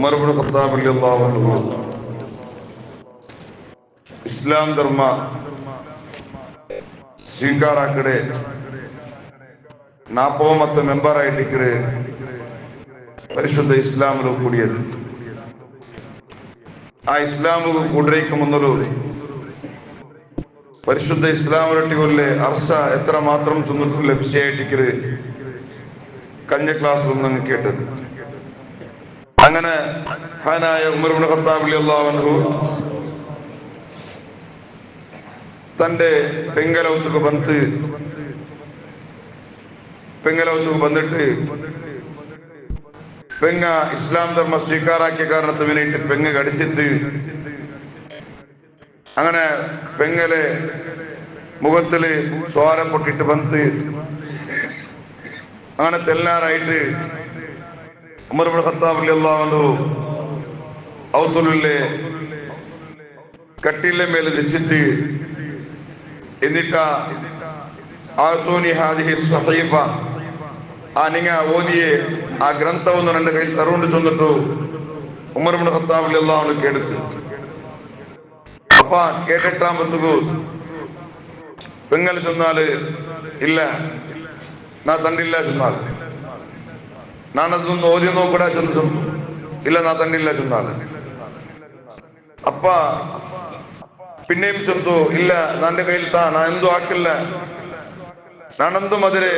Umar Ibnu Khattab റളിയല്ലാഹു അൻഹു ഇസ്ലാം ധർമ്മ ಸ್ವೀಕಾರ ಕಡೆ 40th ಮೆಂಬರ್ ಆಯಿಟ್ಟಿಕ್ಕರೆ ಪರಿಶುದ್ಧ ಇಸ್ಲಾಮಲು ಕೂಡಿಯದು. ಆ ಇಸ್ಲಾಮಿಗೂ ಕೂಡ್ರೈಕೆ ಮುನ್ನಲು പരിശുദ്ധ ഇസ്ലാമൊട്ടികൊല്ലെ അർസ എത്ര മാത്രം തിന്നിട്ടുള്ള വിഷയമായിട്ടിക്കര് കഴിഞ്ഞ ക്ലാസ്സിലും നിങ്ങൾ കേട്ടത്. അങ്ങനെ മഹാനായ ഉമർ ഇബ്നു ഖത്താബ് റളിയല്ലാഹു അൻഹു തന്റെ പെങ്ങലൗത്തുക്ക് ಬಂದಿട്ട് പെങ്ങ ഇസ്ലാം ധർമ്മ സ്വീകാരാക്കിയ കാരണത്തിന് വേണ്ടിയിട്ട് പെങ്ങ കടിച്ചിട്ട് അങ്ങനെ പെങ്ങലെ മുഖത്തില് സ്വാരം പൊട്ടിട്ട് വന്ന് അങ്ങനെ തെല്ലാറായിട്ട് ഉമർ ഇബ്നു ഖത്താബ് റളിയല്ലാഹു അൻഹു ഔത്തുലിലെ കട്ടിലെ മേലെ വെച്ചിട്ട് എന്നിട്ട് ആതൂനി ഹാദിഹി സ്വഹീഫ ആ നിങ്ങ ഓതിയെ ആ ഗ്രന്ഥವನ್ನು ನನ್ನ ಕೈ ತರುಂಡು ಚೊಂದಿಟ್ಟು ഉമർ ഇബ്നു ഖത്താബ് റളിയല്ലാഹു അൻഹു കേടുത്തു. അപ്പ കേട്ടിട്ടാകുമ്പോ പെങ്ങൾ ചെന്നാല് ഇല്ല നാ തണ്ടില്ല ചെന്നാല് നാനതൊന്ന് ഓതി നോക്കൂടാ ചെന്നു ഇല്ല നാ തണ്ടില്ല ചെന്നാല് അപ്പ പിന്നെയും ചെന്നു ഇല്ല നാന്റെ കയ്യിൽ താ നാ എന്തും ആക്കില്ല നാനെന്തും അതിരെ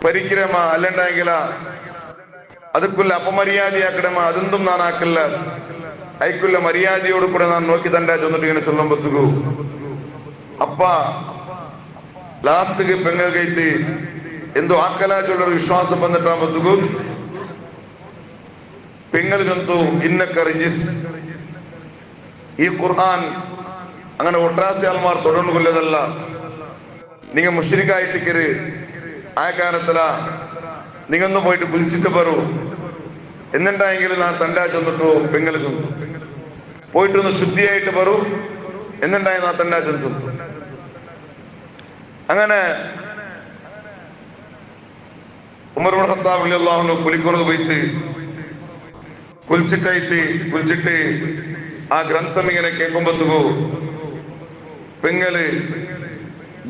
പരിക്രമ അല്ലണ്ടെങ്കില ಅದಕ್ಕುಲ್ಲ ಅಪಮರ್ಯಾದೆಯಾಕಡಮ അതെന്തും ನಾನು ಹಾಕಿಲ್ಲ ಐಕುಲ್ಲ ಮರ್ಯಾದೆಯೋಡು ಕೂಡ ನಾನು ನೋಕಿ ತಂಡ ಚಂದ್ರಿಗೆ ಚೊಲ್ಲಂಬತ್ತುಗು ಅಪ್ಪ ಲಾಸ್ಟ್ಗೆ പെങ്ങൾക്കൈത്തി എന്തോ ആക്കലാച്ചുള്ളൊരു വിശ്വാസം വന്നിട്ടാകുമ്പത്തുകു പെങ്ങൾ ചൊന്തു ഇന്നക്ക റിജിസ് ഈ ഖുർആൻ അങ്ങനെ ഒട്ടാസി ആൾമാർ തൊടർന്നു കൊല്ലതല്ല നിങ്ങൾ മുശ്രിക്കായിട്ടിക്കര് ആ കാരണത്തില നിങ്ങൊന്ന് പോയിട്ട് വിളിച്ചിട്ട് പറൂ എന്നുണ്ടായെങ്കിലും ഞാൻ തണ്ടാ ചെന്നിട്ടു പെങ്ങൾ ചെന്നു പോയിട്ടൊന്ന് ശുദ്ധിയായിട്ട് പറൂ എന്നുണ്ടായി ഞാൻ തണ്ടാ ചെന്നു അങ്ങനെ ഉമർ ഇബ്നു ഖത്താബ് റളിയല്ലാഹു അൻഹു കുലിക്കൊണക്ക് പോയിട്ട് കുലിച്ചിട്ട് ആ ഗ്രന്ഥം ഇങ്ങനെ കേൾക്കുമ്പോഴത്തേക്കു പെങ്ങള്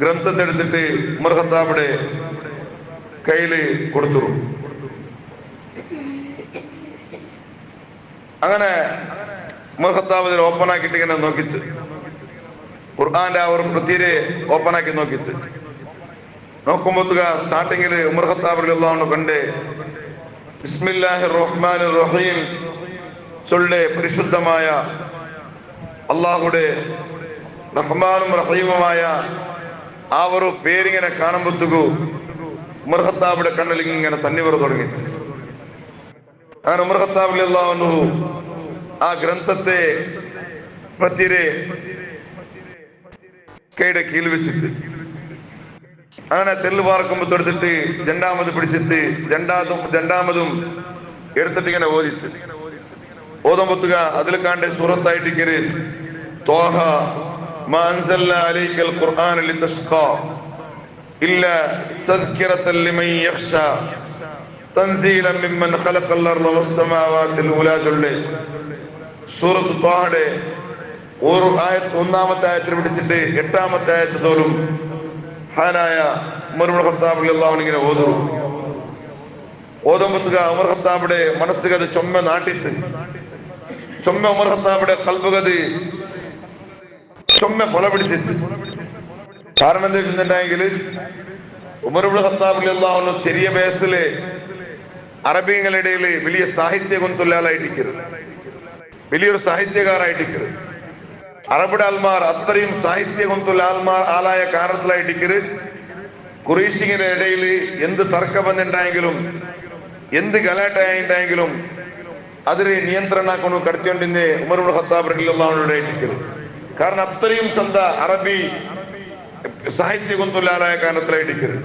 ഗ്രന്ഥത്തെടുത്തിട്ട് ഉമർ ഖത്താബിന്റെ കയ്യില് കൊടുത്തു. അങ്ങനെ ഉമർ ഖത്താബ് ഇതിൽ ഓപ്പൺ ആക്കിയിട്ട് ഇങ്ങനെ നോക്കിത്ത് ഖുർആന്റെ ആ ഒരു കൃത്യരെ ഓപ്പൺ ആക്കി നോക്കിത്ത് നോക്കുമ്പോഴത്തുക സ്റ്റാർട്ടിങ്ങില് ഉമർ ഖത്താബ് റളിയല്ലാഹു അൻഹു കണ്ടേ ബിസ്മില്ലാഹിർ റഹ്മാനിർ റഹീം ചൊല്ലെ പരിശുദ്ധമായ അള്ളാഹുടെ റഹ്മാനും റഹീമുമായ ആ ഒരു പേരിങ്ങനെ കാണുമ്പോഴത്തേക്കു ഉമർ ഖത്താബിന്റെ കണ്ണിൽ ഇങ്ങനെ തന്നി വര തുടങ്ങി. അങ്ങനെ ഉമർ ഖത്താബ് റളിയല്ലാഹു അൻഹു ആ ഗ്രന്ഥത്തെ പറ്റിരെ കൈയുടെ കീഴിൽ വെച്ചിട്ട് അങ്ങനെ തെല്ല് പാർക്കുമ്പോ തൊടുത്തിട്ട് രണ്ടാമത് പിടിച്ചിട്ട് രണ്ടാമതും എടുത്തിട്ട് ഇങ്ങനെ ഓദിത്ത് ഓതുമ്പത്തുക അതിൽ കാണ്ട സൂറത്തായിട്ടിക്കര് ത്വാഹ മാ അൻസൽനാ അലൈക്കൽ ഖുർആന ലിതശ്ഖാ ഇല്ല തദ്കിറതൻ ലിമൻ യഖ്ശാ തൻസീലൻ മിമ്മൻ ഖലഖൽ അർള വസ്സമാവാതിൽ ഉലാ ചൊല്ലെ സൂറത്ത് ത്വാഹയുടെ ഒരു ആയത്ത് ഒന്നാമത്തെ ആയത്തിൽ പിടിച്ചിട്ട് 8ാമത്തെ ആയത്ത് തോലും മഹാനായ ഉമർ ഇബ്നു ഖത്താബ് റളിയല്ലാഹു അൻഹു ഇങ്ങനെ ഓതുമ്പത്തുക ഉമർ ഖത്താബിന്റെ മനസ്സുകത് ചൊമ്മ നാട്ടിത്ത് ചൊമ്മ ഉമർ ഖത്താബിന്റെ കൽബുകത് ചൊമ്മ കൊല പിടിച്ചിട്ട്. കാരണം എന്താ വെച്ചിട്ടുണ്ടെങ്കിൽ ഉമർ ഇബ്നു ഖത്താബ് റളിയല്ലാഹു അൻഹു ചെറിയ വയസ്സില് അറബികളുടെ ഇടയിൽ വലിയ സാഹിത്യ കൊന്തുല്ലാലായിട്ടിക്കരുത്, വലിയൊരു സാഹിത്യകാരായിട്ടിക്കരുത്. അറബിയുടെ ആൾമാർ അത്രയും സാഹിത്യ കൊന്തുള്ള ആളായ കാരണത്തിലായിട്ടിക്കര് ഖുറൈശികളുടെ ഇടയിൽ എന്ത് തർക്കബന്ധമുണ്ടായെങ്കിലും എന്ത് ഗലാട്ടയായിട്ടായെങ്കിലും അതിന് നിയന്ത്രണാക്കൊണ്ട് കടത്തിക്കൊണ്ടിരുന്നേ ഉമർ ഇബ്നു ഖത്താബ് റളിയല്ലാഹു അൻഹു ആയിട്ടിക്കര്. കാരണം അത്രയും ചന്ത അറബി സാഹിത്യ കൊന്തുല്ലാലായ കാരണത്തിലായിട്ടിക്കര്.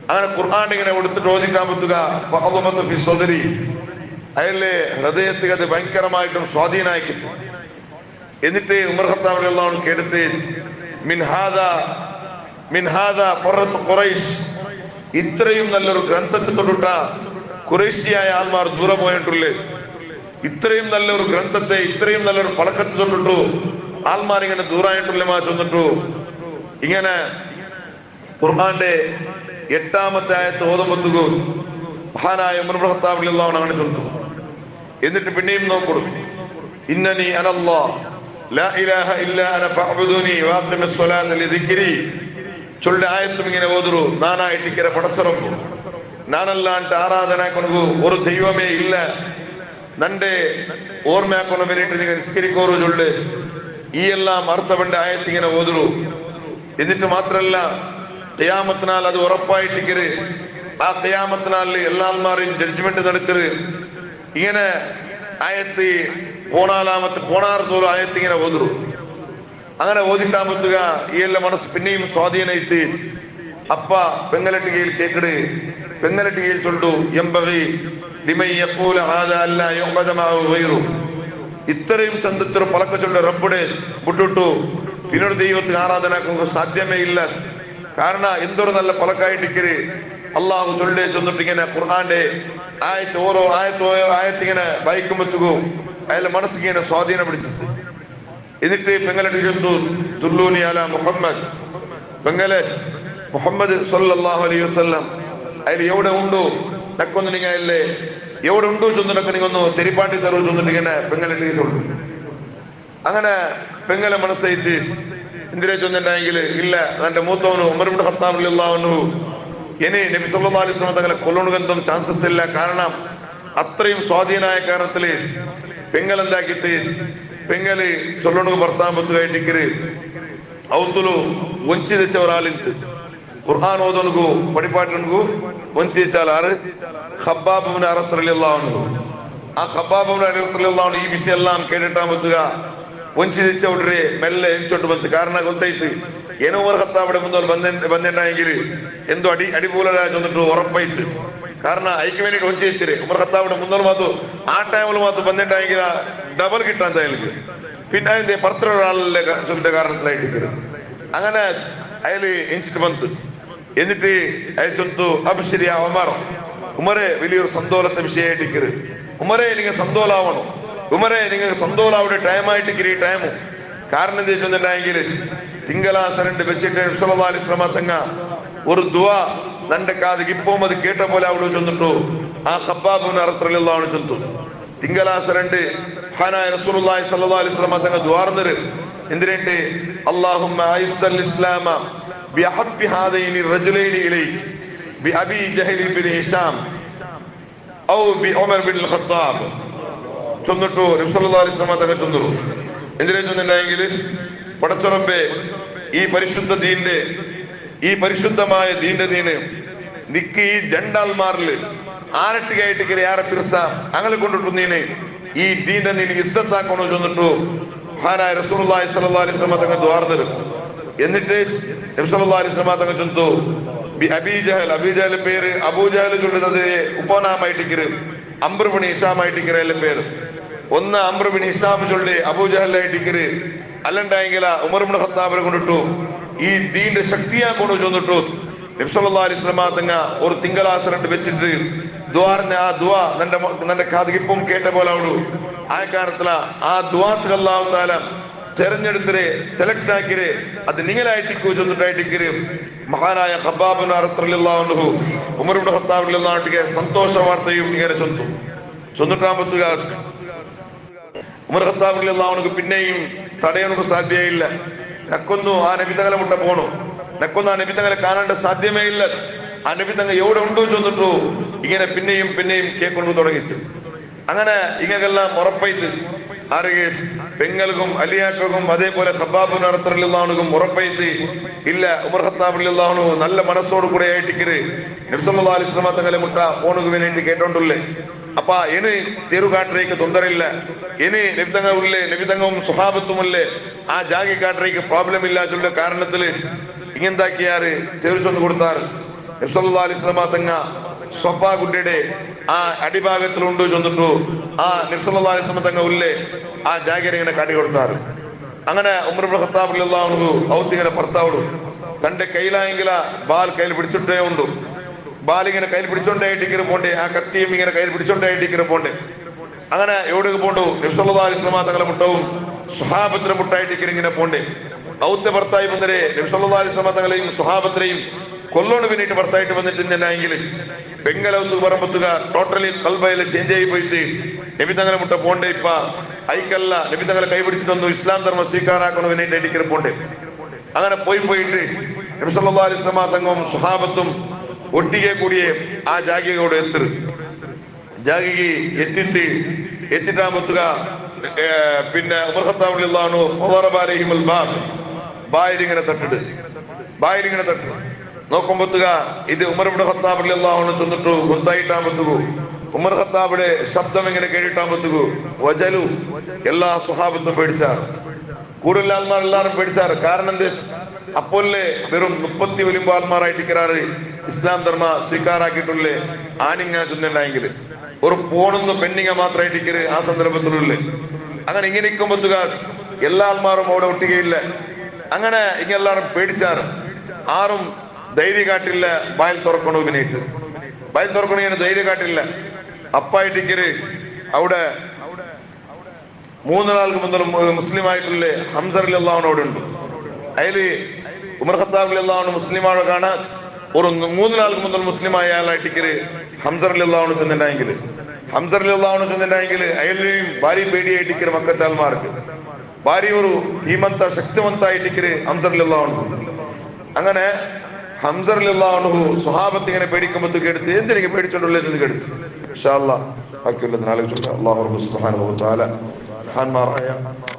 അങ്ങനെ ഖുർആൻ ഇങ്ങനെ എടുത്തിട്ട് ഓതിട്ടാകുമ്പത്തുക ഫഅദമതു ഫി സ്വദരി അയാളുടെ ഹൃദയത്തിൽ അത് ഭയങ്കരമായിട്ടും സ്വാധീനമായി കിട്ടും. എന്നിട്ട് ഉമർ ഖത്താബ് റളിയല്ലാഹു അൻഹു കേടുത്ത് മിൻ ഹാദാ ഖുറൈശ് ഇത്രയും നല്ലൊരു ഗ്രന്ഥത്തെ തൊട്ടുട്ട കുറേശ്ശിയായ ആൾമാർ ദൂരെ പോയിട്ടുള്ളേ. ഇത്രയും നല്ലൊരു ഗ്രന്ഥത്തെ ഇത്രയും നല്ലൊരു പളക്കത്ത് തൊണ്ടിട്ടു ആൾമാർ ഇങ്ങനെ ദൂരായിട്ടുള്ള ചെന്നിട്ടു ഇങ്ങനെ ഖുർആന്റെ 8ാമത്തെ ആയത്ത് ഓതുമ്പത്തുകൂ മഹാനായ ഉമർ ഇബ്നു ഖത്താബ് റളിയല്ലാഹു അൻഹു അങ്ങനെ ചൊല്ലുന്നു. എന്നിട്ട് പിന്നെയും നോക്കൂ, ഇന്നനി അനല്ലാഹ് ലാ ഇലാഹ ഇല്ലാ അന ഫഅബ്ദുനി വഅഖിമിസ് സ്വലാത്ത ലിദിക്രി ചൊല്ല ആയത്തും ഇങ്ങനെ ഓതുറു. നാനായിട്ടിക്കര പടച്ചറപ്പു, ನಾನಲ್ಲಾಂಟ ಆರಾಧನಾ ಕೊನಗು ಒಂದು ದೈವಮೇ ಇಲ್ಲ, ನಂಡೆ ಓರ್ಮೆ ಹಾಕೊಂಡು ಬೇರೆ ನಿಸ್ಕರಿಕೋರು ಜೊಳ್ಳೆ ಈ ಎಲ್ಲ ಅರ್ಥ ಬಂಡ ಆಯತ್ತಿಗೆ ಓದರು. എന്നിട്ട് മാത്രല്ല ഖിയാമത്തിനാൽ അത് ഉറപ്പായിട്ടിക്കര്. ആ ഖിയാമത്തിനാല് എല്ലാമാരും ജഡ്ജ്മെന്റ് നടക്കര്. ഇങ്ങനെ ആയത്തി പോണാർത്തോറും ആയത്തി ഇങ്ങനെ ഓതുරු. അങ്ങനെ ഓതിട്ടാകുമ്പത്തുക ഈ എല്ലാ മനസ്സ് പിന്നെയും സ്വാധീനയിത്ത് അപ്പ പെങ്ങലട്ടികയിൽ കേക്കട്. പെങ്ങലട്ടികയിൽ ചൊല്ലു എംബഗി ലിമൻ യഖൂല ഹാദാ അല്ലാ യുഅബദ മഅഹു ഗൈറു. ഇത്രയും ചന്തത്തിൽ പലക്ക ചൊല്ല റബ്ബുടെ വിട്ടിട്ടു പിന്നൊരു ദൈവത്തിന് ആരാധനാക്കുക സാധ്യമേ ഇല്ല. കാരണം എന്തൊരു നല്ല പലക്കായിട്ടിക്കര് അള്ളാഹു ചൊല്ലേ ചെന്നിട്ട് ഇങ്ങനെ ഖുർആന്റെ ആയത്ത് ഓരോ ആയത്തിങ്ങനെ വായിക്കുമ്പോഴത്തേക്കും അയാളുടെ മനസ്സിങ്ങനെ സ്വാധീനം പിടിച്ചിട്ട് എന്നിട്ട് പെങ്ങലട്ടി ചൊല്ലു തുല്ലൂനി അലാ മുഹമ്മദ്. പെങ്ങലെ മുഹമ്മദ് സല്ലല്ലാഹു അലൈഹി വസല്ലം അതിൽ എവിടെ ഉണ്ടോ നക്കൊന്നു നിങ്ങൾ അല്ലേ എവിടെ ഉണ്ടോ ചൊന്നിട്ടൊക്കെ നിങ്ങൊന്നു തെരിപ്പാട്ടി തരൂ ചൊന്നിട്ട് ഇങ്ങനെ പെങ്ങലട്ടി ചൊല്ലു. അങ്ങനെ പെങ്ങലെ മനസ്സായിട്ട് എന്തിനെ ചൊന്നിട്ടുണ്ടെങ്കിൽ ഇല്ല എന്റെ മൂത്തവನು ഉമർ ഇബ്നു ഖത്താബ് റളിയല്ലാഹു അൻഹു ഇനി നബി സല്ലല്ലാഹു അലൈഹി വസല്ലം തങ്ങളെ കൊല്ലുണുകന്തും ചാൻസസ് ഇല്ല. കാരണം അത്രയും സ്വാധീനായ കാരണത്തില് പെങ്ങളെന്താക്കിട്ട് പെങ്ങല് ചൊല്ലുണുക ഭർത്താമ്പത്തുമായിട്ടിക്കര് അവത്തുലു ഒഞ്ചി തെച്ച ഒരാളിത്ത് ഖുർആൻ ഓതുനു പടിപ്പാട്ടുനു ഒഞ്ചി തെച്ചാൽ ആറ് ഖബ്ബാബ് ഇബ്നു അറത്ത് റളിയല്ലാഹു അൻഹു. ആ ഖബ്ബാബ് ഇബ്നു അറത്ത് റളിയല്ലാഹു അൻഹു ഈ വിഷയം എല്ലാം കേട്ടിട്ടാകുമ്പത്തുക ഒഞ്ചി തെച്ച ഉടനെ മെല്ലെ എഞ്ചോട്ട് ಬಂತು. കാരണം ಗೊತ್ತಾಯ್ತು ಏನೋ ಉಮರ್ ഖത്താബിന്റെ മുന്നിൽ ಬಂದಿട്ടുണ്ടെങ്കിൽ എന്തോ അടിപൂലരാ ചെന്നിട്ട് ഉറപ്പായിട്ട്. കാരണം അതിക്ക് വേണ്ടിട്ട് ഒഞ്ചി വെച്ചേ ഉമർ ഖത്താബിന്റെ മുന്നിൽ മാത്രം ആ ടൈമിൽ മാത്രം ಬಂದಿട്ടുണ്ടെങ്കിൽ ഡബിൾ കിട്ടാൻ തയ്യാൾക്ക്. പിന്നെ അതിന്റെ പുറത്തുള്ള ഒരാളുടെ ചൊല്ലിന്റെ കാരണത്തിലായിട്ട് അങ്ങനെ അയാള് എഞ്ചിട്ട് ಬಂತು. എന്നിട്ട് അയാൾ ചൊല്ലുന്നു അബ്ശിരി യാ ഉമർ. ഉമറെ വലിയൊരു സന്തോഷത്തെ വിഷയമായിട്ടിക്കര്. ഉമറെ നിങ്ങൾ സന്തോഷാവണം. ഉമറെ നിങ്ങൾക്ക് സന്തോഷാവുടെ ടൈമായിട്ടിക്കര് ഈ ടൈമു. കാരണം എന്താ ചൊല്ലിട്ടുണ്ടെങ്കിൽ തിങ്കളാസരണ്ട് വെച്ചിട്ട് നബി സല്ലല്ലാഹു അലൈഹി വസല്ലം തങ്ങ ഒരു ദുആ നന്റെ കാതിക്ക് ഇപ്പം അത് കേട്ട പോലെ അവിടെ ചൊന്നിട്ടു. ആ ഖബ്ബാബ് ഇബ്നു അറത്ത് റളിയല്ലാഹു അൻഹു ചൊല്ലുന്നു തിങ്കളാസരണ്ട് മഹാനായ റസൂലുള്ളാഹി സ്വല്ലല്ലാഹു അലൈഹി വസല്ലം തങ്ങ ദുആർന്നര്. എന്തിനുണ്ട്? അല്ലാഹുമ്മ അഇസ്സൽ ഇസ്ലാമ ബിഅഹബ്ബി ഹാദൈനി റജുലൈനി ഇലൈക ബിഅബി ജഹൽ ഇബ്നു ഹിശാം ഔ ബി ഉമർ ഇബ്നുൽ ഖത്താബ് ചൊന്നിട്ടു നബി സല്ലല്ലാഹു അലൈഹി വസല്ലം തങ്ങ ചൊന്നു. എന്തിനാ ചൊന്നിട്ടുണ്ടെങ്കിൽ പടച്ചറബ്ബേ ഈ പരിശുദ്ധ ദീന്റെ ഈ പരിശുദ്ധമായ ദീന് നിക്ക് ഈ ജണ്ടാൽമാരില് ആരട്ടികായിട്ടിക്കര് യാറെ തിർസ അങ്ങനെ കൊണ്ടിട്ടു നീന് ഈ ദീന്റെ നീന് ഇസ്സത്താക്കണോ ചൊന്നിട്ടു മഹാനായ റസൂലുള്ളാഹി സ്വല്ലല്ലാഹു അലൈഹി വസല്ലം തങ്ങൾ ദ്വാർന്നര്. എന്നിട്ട് നബി സല്ലല്ലാഹു അലൈഹി വസല്ലം തങ്ങൾ ചൊന്നു അബീജഹൽ പേര് അബൂജഹൽ ചൊല്ലുന്നതിന് ഉപനാമായിട്ടിക്കര് അംർ ഇബ്നു ഹിശാം ആയിട്ടിക്കര് എല്ലാം പേര്. ഒന്ന് അംർ ഇബ്നു ഹിശാം ചൊല്ലി അബൂജഹലായിട്ടിക്കര് അല്ലണ്ടായെങ്കിൽ ഉമർ ഇബ്നു ഖത്താബിനെ കൊണ്ടിട്ടു ഈ ദീന്റെ ശക്തിയാക്കൊണ്ടു ചൊന്നിട്ടു നബി സല്ലല്ലാഹു അലൈഹി വസല്ലം തങ്ങ ഒരു തിങ്കളാസരണ്ട് വെച്ചിട്ട് ദ്വാറിന് ആ ദുആ നന്റെ കാതിപ്പം കേട്ട പോലെ അവളു. ആ കാരണത്തില ആ ദുആത്ത് അല്ലാഹു തആല തെരഞ്ഞെടുത്തരെ സെലക്ട് ആക്കിരെ അത് നിങ്ങളായിട്ടിക്കു ചൊന്നിട്ടായിട്ടിക്കര് മഹാനായ ഖബ്ബാബ് ഇബ്നു അറത്ത് റളിയല്ലാഹു അൻഹു ഉമർ ഇബ്നു ഖത്താബ് റളിയല്ലാഹു അൻഹുവിന്റെ സന്തോഷ വാർത്തയും ഇങ്ങനെ ചൊന്നിട്ടാകുമ്പത്തുക ഉമർ ഖത്താബ് റളിയല്ലാഹു അൻഹു പിന്നെയും തടയാനൊക്കെ സാധ്യയില്ല. നക്കൊന്നു ആ നബിതങ്ങളെ മുട്ട പോണു. നക്കൊന്നു ആ നബിതങ്ങളെ കാണേണ്ട സാധ്യമേ ഇല്ല. ആ നബിതങ്ങ എവിടെ ഉണ്ടോ ചൊന്നിട്ടു ഇങ്ങനെ പിന്നെയും കേൾക്കൊണ്ടു തുടങ്ങിയിട്ട് അങ്ങനെ ഇങ്ങനെല്ലാം ഉറപ്പായിട്ട് ആറുകെ പെങ്ങൾക്കും അലിയാക്കും അതേപോലെ ഖബ്ബാബ് ഇബ്നു അറത്ത് റളിയല്ലാഹു അൻഹുവും ഉറപ്പായിട്ട് ഇല്ല ഉമർ ഖത്താബ് റളിയല്ലാഹു അൻഹു നല്ല മനസ്സോട് കൂടെ ആയിട്ടിക്കര് നബി സല്ലല്ലാഹു അലൈഹി വസല്ലം തങ്ങളെ മുട്ട പോണുക വേണ്ടി കേട്ടോണ്ടുള്ളേ. അപ്പ ഇനി തെരുകാട്ടരേക്ക് തൊന്തരില്ല. ഇനി നബിതങ്ങവും സുഹാബത്തുമല്ലേ ആ ജാഗി കാട്ടരേക്ക് പ്രോബ്ലം ഇല്ല ചൊല്ല കാരണത്തില് ഇങ്ങെന്താക്കിയാറ് തെറിച്ചൊന്ന് കൊടുത്താറ്. നബി സല്ലല്ലാഹു അലൈഹി വസല്ലം തങ്ങ സ്വപ്പാ കുട്ടിയുടെ ആ അടിഭാഗത്തിലുണ്ട് ചൊന്നിട്ടു ആ നബി സല്ലല്ലാഹു അലൈഹി വസല്ലം തങ്ങ ഉല്ലേ ആ ജാഗിനെ ഇങ്ങനെ കാട്ടി കൊടുത്താറ്. അങ്ങനെ ഉമർ ഇബ്നു ഖത്താബ് റളിയല്ലാഹു അൻഹു ഔത്തിങ്ങനെ ഭർത്താവിടും തന്റെ കയ്യിലായെങ്കില ബാൽ കയ്യിൽ പിടിച്ചിട്ടേ ഉണ്ടു. ബാലിങ്ങനെ കയ്യിൽ പിടിച്ചോണ്ടായിട്ട് പോണ്ടേ, ആ കത്തിയും ഇങ്ങനെ കയ്യിൽ പിടിച്ചോണ്ടായിട്ട് പോണ്ടേ. അങ്ങനെ എവിടേക്ക് പോണ്ടു? നബി സല്ലല്ലാഹു അലൈഹി വസല്ലം തങ്ങളെ മുട്ടവും സുഹാബത്തിന്റെ മുട്ടായിട്ട് ഇങ്ങനെ പോണ്ടേ. ഔദ്യ ഭർത്തായി വന്നരെ നബി സല്ലല്ലാഹു അലൈഹി വസല്ലം തങ്ങളെയും സുഹാബത്തിനെയും കൊല്ലോണ്ട് പിന്നിട്ട് ഭർത്തായിട്ട് വന്നിട്ടുണ്ടെങ്കിൽ ബംഗലൗത്ത് പറമ്പത്തുക ടോട്ടലി കൽബയില് ചേഞ്ച് ആയി പോയിട്ട് നബി തങ്ങളെ മുട്ട പോണ്ടേ. ഇപ്പ ഐക്കല്ല നബി തങ്ങളെ കൈപിടിച്ചു തന്നു, ഇസ്ലാം ധർമ്മം സ്വീകാരാക്കണം വേണ്ടിയിട്ട് പോണ്ടേ. അങ്ങനെ പോയിട്ട് നബി സല്ലല്ലാഹു അലൈഹി വസല്ലം തങ്ങളും സുഹാബത്തും ഒട്ടിಗೆ കൂടിയേ ആ ജാഗിയോട് ജാഗിക്ക് എത്തിട്ടാകുമ്പത്തുക പിന്നെ ഉമർ ഖത്താബ് റളിയല്ലാഹു അൻഹു ബായിരിങ്ങനെ തട്ടിട്ട് നോക്കുമ്പത്തുക ഇത് ഉമർ ഇബ്നു ഖത്താബ് റളിയല്ലാഹു അൻഹു ചെന്നിട്ടു ഗൊന്തായിട്ടാകുമ്പത്തുകു ഉമർ ഖത്താബിന്റെ ശബ്ദം ഇങ്ങനെ കേട്ടിട്ടാകുമ്പത്തുകു വജലു എല്ലാ സുഹാബത്തും പേടിച്ചാർ, കൂടുതൽ ആൾമാർ എല്ലാവരും പേടിച്ചാർ. കാരണം എന്ത്? അപ്പോല്ലേ വെറും 30 വലിയ ആൾമാരായിട്ടിരിക്കാറ് ഇസ്ലാം ധർമ്മ സ്വീകാരാക്കിയിട്ടുള്ളേ ആണിങ്ങ ചെന്നുണ്ടെങ്കിൽ ഒരു പോണൊന്ന് പെണ്ണിങ്ങ മാത്രമായിട്ടിരിക്കര് ആ സന്ദർഭത്തിലുള്ളേ. അങ്ങനെ ഇങ്ങനെ ഇരിക്കുമ്പോത്തുക എല്ലാ ആൾമാരും അവിടെ ഒട്ടുകയില്ല. അങ്ങനെ ഇങ്ങെല്ലാരും പേടിച്ചാർ, ആരും ധൈര്യം കാട്ടില്ല. വായിൽ തുറക്കണു പിന്നീട്ട് വായിൽ തുറക്കണു ധൈര്യം കാട്ടില്ല. അപ്പായിട്ടിക്കര് അവിടെ 3 നാൾക്ക് മുതൽ മുസ്ലിം ആയിട്ടുള്ള ഹംസ റളിയല്ലാഹു അൻഹു അവിടെ ഉണ്ട്. അതില് ഉമർ ഖത്താബ് റളിയല്ലാഹു അൻഹു മുസ്ലിമാണ് കാണാൻ ഒരു 3 നാൾക്ക് മുതൽ മുസ്ലിം ആയ ആളായിട്ടിക്കര് ഹംസ റളിയല്ലാഹു അൻഹു ചെന്നിട്ടുണ്ടെങ്കിൽ അയാളെയും ഭാര്യ പേടിയായിട്ടിക്കര് മക്കത്താൽമാർക്ക് ഭാര്യ ഒരു ധീമന്ത ശക്തിവന്തായിട്ടിക്കര് ഹംസ റളിയല്ലാഹു അൻഹു. അങ്ങനെ ഹംസ റളിയല്ലാഹു അൻഹു സ്വഹാബത്ത് ഇങ്ങനെ പേടിക്കുമ്പോഴത്തേക്ക് എടുത്ത് എന്തിനൊക്കെ പേടിച്ചോണ്ടുള്ളത് എടുത്ത് ഇൻഷാ അല്ലാഹ് ബാക്കിയുള്ളത് നാളെ ചൊല്ലാം. അല്ലാഹു റബ്ബ് സുബ്ഹാനഹു വ തആല മഹാന്മാരായ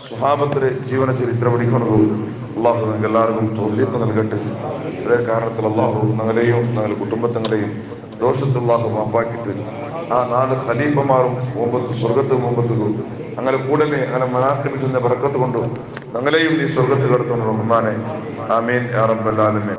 സ്വഹാബത്തിന്റെ ജീവന ചരിത്രം പഠിക്കണത് അള്ളാഹു നിങ്ങൾക്ക് എല്ലാവർക്കും തൗഫീഖ് നൽകട്ടെ. അതേ കാരണത്തിൽ അള്ളാഹു ഞങ്ങളെയും ഞങ്ങളുടെ കുടുംബത്തങ്ങളെയും ദോഷത്തിൽ അള്ളാഹു മാപ്പാക്കിയിട്ട് ആ 4 ഖലീഫമാരും സ്വർഗത്ത് മുമ്പത്തും അങ്ങനെ കൂടമേ അങ്ങനെ മനാക്കിപ്പിച്ചുന്ന ബർക്കത്ത് കൊണ്ട് ഞങ്ങളെയും ഈ സ്വർഗത്ത് കടത്തുന്ന റഹ്മാനെ ആമീൻ യാ റബ്ബൽ ആലമീൻ.